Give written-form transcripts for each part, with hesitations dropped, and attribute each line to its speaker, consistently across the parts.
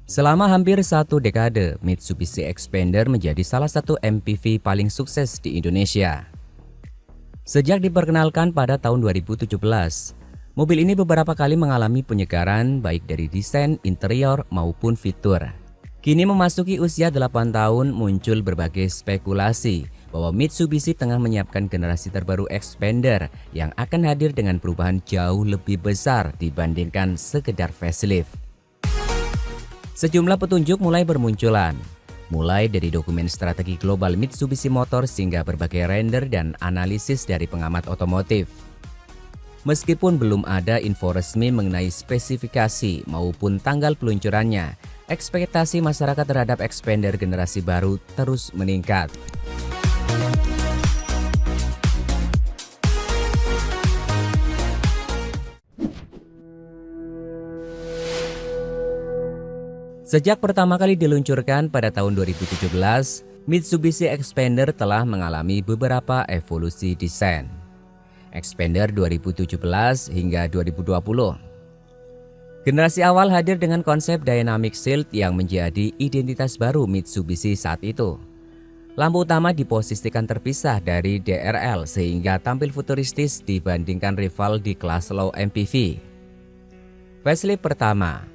Speaker 1: Selama hampir satu dekade, Mitsubishi Xpander menjadi salah satu MPV paling sukses di Indonesia. Sejak diperkenalkan pada tahun 2017, mobil ini beberapa kali mengalami penyegaran baik dari desain, interior, maupun fitur. Kini memasuki usia 8 tahun, muncul berbagai spekulasi bahwa Mitsubishi tengah menyiapkan generasi terbaru Xpander yang akan hadir dengan perubahan jauh lebih besar dibandingkan sekedar facelift. Sejumlah petunjuk mulai bermunculan, mulai dari dokumen strategi global Mitsubishi Motors hingga berbagai render dan analisis dari pengamat otomotif. Meskipun belum ada info resmi mengenai spesifikasi maupun tanggal peluncurannya, ekspektasi masyarakat terhadap Xpander generasi baru terus meningkat. Sejak pertama kali diluncurkan pada tahun 2017, Mitsubishi Xpander telah mengalami beberapa evolusi desain. Xpander 2017 hingga 2020. Generasi awal hadir dengan konsep Dynamic Shield yang menjadi identitas baru Mitsubishi saat itu. Lampu utama diposisikan terpisah dari DRL sehingga tampil futuristis dibandingkan rival di kelas low MPV. Facelift pertama.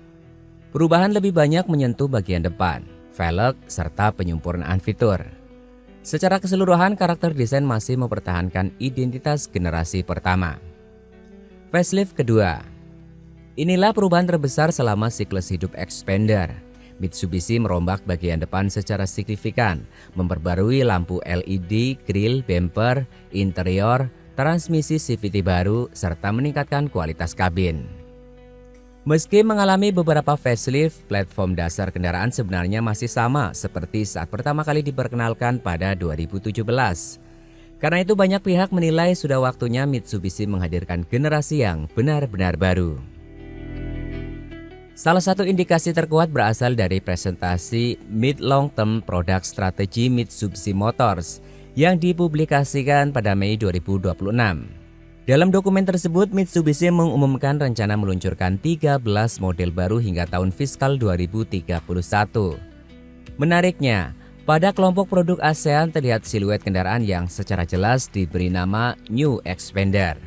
Speaker 1: Perubahan lebih banyak menyentuh bagian depan, velg, serta penyempurnaan fitur. Secara keseluruhan, karakter desain masih mempertahankan identitas generasi pertama. Facelift kedua. Inilah perubahan terbesar selama siklus hidup Xpander. Mitsubishi merombak bagian depan secara signifikan, memperbarui lampu LED, grill, bumper, interior, transmisi CVT baru, serta meningkatkan kualitas kabin. Meski mengalami beberapa facelift, platform dasar kendaraan sebenarnya masih sama seperti saat pertama kali diperkenalkan pada 2017. Karena itu banyak pihak menilai sudah waktunya Mitsubishi menghadirkan generasi yang benar-benar baru. Salah satu indikasi terkuat berasal dari presentasi Mid Long Term Product Strategy Mitsubishi Motors yang dipublikasikan pada Mei 2026. Dalam dokumen tersebut, Mitsubishi mengumumkan rencana meluncurkan 13 model baru hingga tahun fiskal 2031. Menariknya, pada kelompok produk ASEAN terlihat siluet kendaraan yang secara jelas diberi nama New Xpander.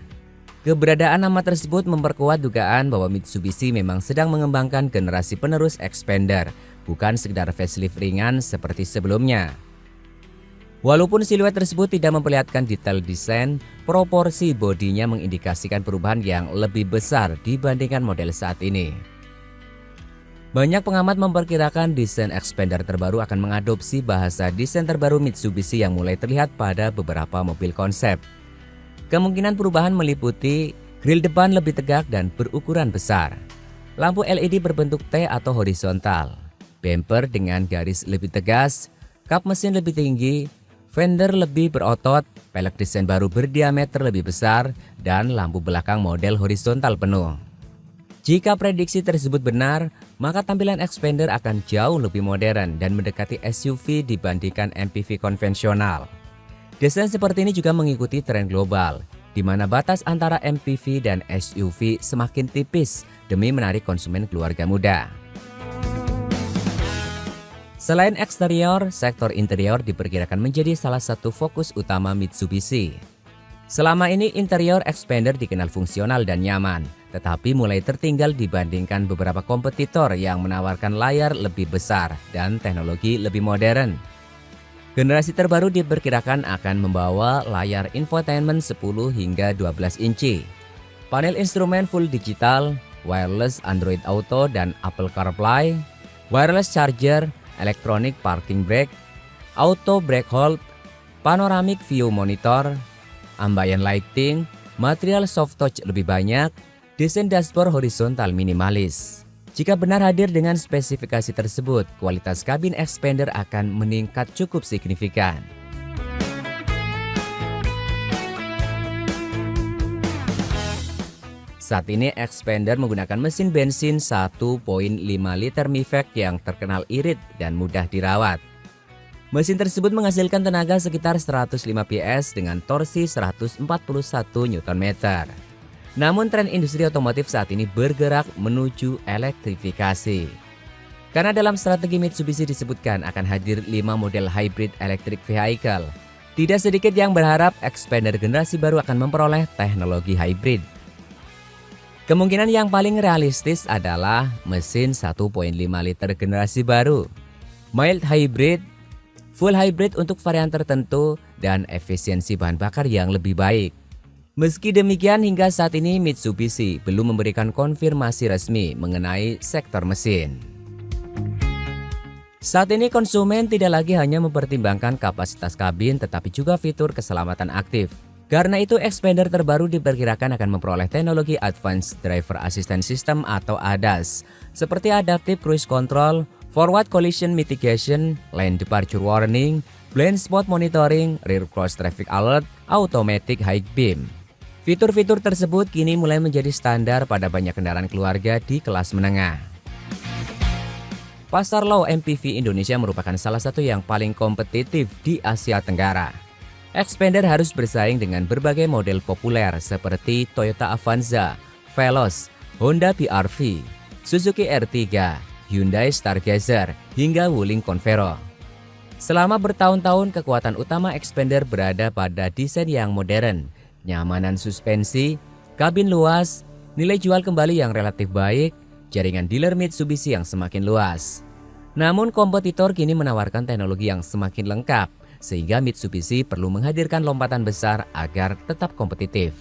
Speaker 1: Keberadaan nama tersebut memperkuat dugaan bahwa Mitsubishi memang sedang mengembangkan generasi penerus Xpander, bukan sekedar facelift ringan seperti sebelumnya. Walaupun siluet tersebut tidak memperlihatkan detail desain, proporsi bodinya mengindikasikan perubahan yang lebih besar dibandingkan model saat ini. Banyak pengamat memperkirakan desain Xpander terbaru akan mengadopsi bahasa desain terbaru Mitsubishi yang mulai terlihat pada beberapa mobil konsep. Kemungkinan perubahan meliputi grill depan lebih tegak dan berukuran besar, lampu LED berbentuk T atau horizontal, bumper dengan garis lebih tegas, kap mesin lebih tinggi, fender lebih berotot, pelek desain baru berdiameter lebih besar, dan lampu belakang model horizontal penuh. Jika prediksi tersebut benar, maka tampilan Xpander akan jauh lebih modern dan mendekati SUV dibandingkan MPV konvensional. Desain seperti ini juga mengikuti tren global, di mana batas antara MPV dan SUV semakin tipis demi menarik konsumen keluarga muda. Selain eksterior, sektor interior diperkirakan menjadi salah satu fokus utama Mitsubishi. Selama ini interior Xpander dikenal fungsional dan nyaman, tetapi mulai tertinggal dibandingkan beberapa kompetitor yang menawarkan layar lebih besar dan teknologi lebih modern. Generasi terbaru diperkirakan akan membawa layar infotainment 10 hingga 12 inci, panel instrumen full digital, wireless Android Auto dan Apple CarPlay, wireless charger, electronic parking brake, auto brake hold, panoramic view monitor, ambient lighting, material soft touch lebih banyak, desain dashboard horizontal minimalis. Jika benar hadir dengan spesifikasi tersebut, kualitas kabin Xpander akan meningkat cukup signifikan. Saat ini Xpander menggunakan mesin bensin 1,5 liter Mivec yang terkenal irit dan mudah dirawat. Mesin tersebut menghasilkan tenaga sekitar 105 PS dengan torsi 141 Nm. Namun tren industri otomotif saat ini bergerak menuju elektrifikasi. Karena dalam strategi Mitsubishi disebutkan akan hadir 5 model hybrid electric vehicle. Tidak sedikit yang berharap Xpander generasi baru akan memperoleh teknologi hybrid. Kemungkinan yang paling realistis adalah mesin 1,5 liter generasi baru, mild hybrid, full hybrid untuk varian tertentu, dan efisiensi bahan bakar yang lebih baik. Meski demikian, hingga saat ini Mitsubishi belum memberikan konfirmasi resmi mengenai sektor mesin. Saat ini konsumen tidak lagi hanya mempertimbangkan kapasitas kabin tetapi juga fitur keselamatan aktif. Karena itu Xpander terbaru diperkirakan akan memperoleh teknologi Advanced Driver Assistance System atau ADAS seperti Adaptive Cruise Control, Forward Collision Mitigation, Lane Departure Warning, Blind Spot Monitoring, Rear Cross Traffic Alert, Automatic High Beam. Fitur-fitur tersebut kini mulai menjadi standar pada banyak kendaraan keluarga di kelas menengah. Pasar low MPV Indonesia merupakan salah satu yang paling kompetitif di Asia Tenggara. Xpander harus bersaing dengan berbagai model populer seperti Toyota Avanza, Veloz, Honda BR-V, Suzuki R3, Hyundai Stargazer, hingga Wuling Convero. Selama bertahun-tahun kekuatan utama Xpander berada pada desain yang modern, nyamanan suspensi, kabin luas, nilai jual kembali yang relatif baik, jaringan dealer Mitsubishi yang semakin luas. Namun kompetitor kini menawarkan teknologi yang semakin lengkap, sehingga Mitsubishi perlu menghadirkan lompatan besar agar tetap kompetitif.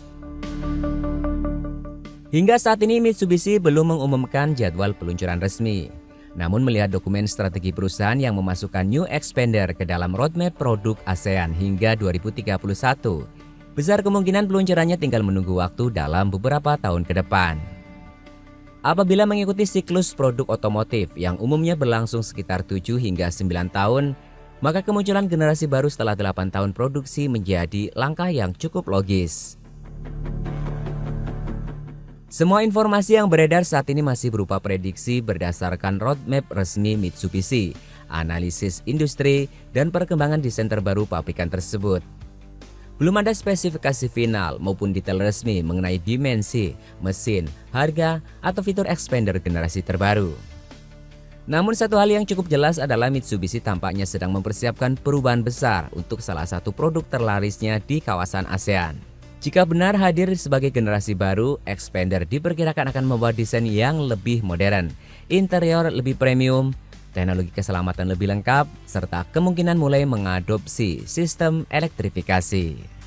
Speaker 1: Hingga saat ini Mitsubishi belum mengumumkan jadwal peluncuran resmi. Namun melihat dokumen strategi perusahaan yang memasukkan New Xpander ke dalam roadmap produk ASEAN hingga 2031, besar kemungkinan peluncurannya tinggal menunggu waktu dalam beberapa tahun ke depan. Apabila mengikuti siklus produk otomotif yang umumnya berlangsung sekitar 7 hingga 9 tahun, maka kemunculan generasi baru setelah 8 tahun produksi menjadi langkah yang cukup logis. Semua informasi yang beredar saat ini masih berupa prediksi berdasarkan roadmap resmi Mitsubishi, analisis industri, dan perkembangan desain terbaru pabrikan tersebut. Belum ada spesifikasi final maupun detail resmi mengenai dimensi, mesin, harga, atau fitur Xpander generasi terbaru. Namun satu hal yang cukup jelas adalah Mitsubishi tampaknya sedang mempersiapkan perubahan besar untuk salah satu produk terlarisnya di kawasan ASEAN. Jika benar hadir sebagai generasi baru, Xpander diperkirakan akan membawa desain yang lebih modern, interior lebih premium, teknologi keselamatan lebih lengkap, serta kemungkinan mulai mengadopsi sistem elektrifikasi.